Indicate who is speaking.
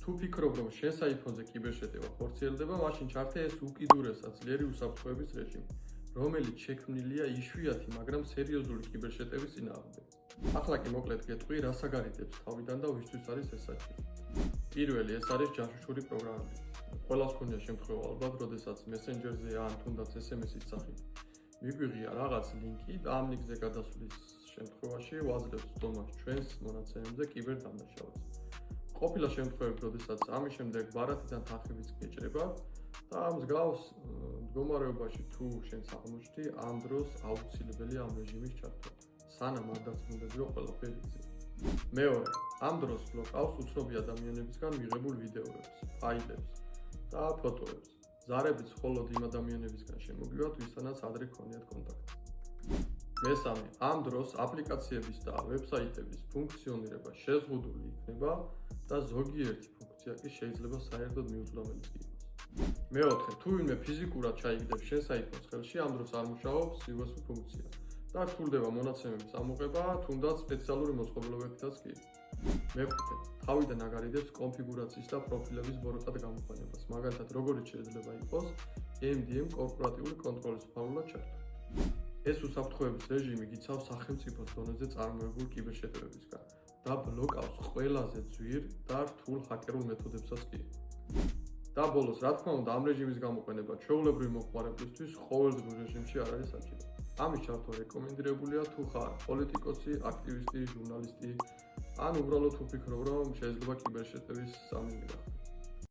Speaker 1: თუ ფიქრობ, რომ შენ საიფონზე კიბერშეტევა ხორციელდება, მაშინ ჩართე ეს უკიდურესად ძლიერი უსაფრთხოების რეჟიმი, რომელიც შექმნილია იშვიათი, მაგრამ სერიოზული კიბერშეტევის წინააღმდეგ. ახლა კი მოკლედ გეტყვი, რა საგარიდებს თავიდან და ვისთვის არის ეს საჭირო. პირველი, ეს არის ჯაშუშური პროგრამები. ყველას ქონია შემთხვევა ალბათ, როდესაც მესენჯერზე ან თუნდაც SMS-ის სახით მიგვიღია რაღაც ლინკი და ამ ლინკზე გადასვლის შემთხვევაში ვაძლევთ თომას ჩვენს მონაცემებზე კიბერდანაშაულს. ყოფილა შემთხვევები, როდესაც ამის შემდეგ ბარათიდან თანხებიც გეჭრება და მსგავს მდგომარეობაში თუ შენს აღმოჩნდი, ამ დროს აუცილებელია ამ რეჟიმის ჩართვა. სანამ არ დაწუნდებიო ყველაფერი იგზის. მეორე, ამ დროს ბლოკავს უცნობი ადამიანებისგან მიღებულ ვიდეოებს, ფაილებს და ფოტოებს. ზარებით მხოლოდ იმ ადამიანებისგან შემოგივათ, ვისთანაც ადრე გქონიათ კონტაქტი. მესამე, ამ დროს აპლიკაციების და ვებსაიტების ფუნქციონირება შეზღუდული იქნება და ზოგიერთი ფუნქცია კი შეიძლება საერთოდ მიუწვდომელიც კი იყოს. მეოთხე, თუ ვინმე ფიზიკურად ჩაიგდებს შენ საიფონს ხელში, ამ დროს არ მუშაობს USB ფუნქცია და რთულდება მონაცემების ამოღება, თუნდაც სპეციალური მოწყობილობებითაც კი. მეხუთე, თავიდან აგარიდებს კონფიგურაციის და პროფილების ბოროტად გამოყენებას, მაგალითად, როგორიც შეიძლება იყოს MDM კორპორატიული კონტროლის ფაულად ჩართვა. ეს უსაფრთხოების რეჟიმი გიცავს სახელმწიფოს დონეზე წარმოებულ კიბერშეტევებისგან და ბლოკავს ყველაზე ძვირ და რთულ ჰაკერულ მეთოდებსაც კი. და ბოლოს, რა თქმა უნდა, ამ რეჟიმის გამოყენება ჩვეულებრივი მომხმარებლისთვის ყოველდღიურ რეჟიმში არ არის საჭირო. ამის ჩართვა რეკომენდირებულია თუ ხარ პოლიტიკოსი, აქტივისტი, ჟურნალისტი, ან უბრალოდ თუ ფიქრობ, რომ შეიძლება კიბერშეტევის სამინი გახდეს.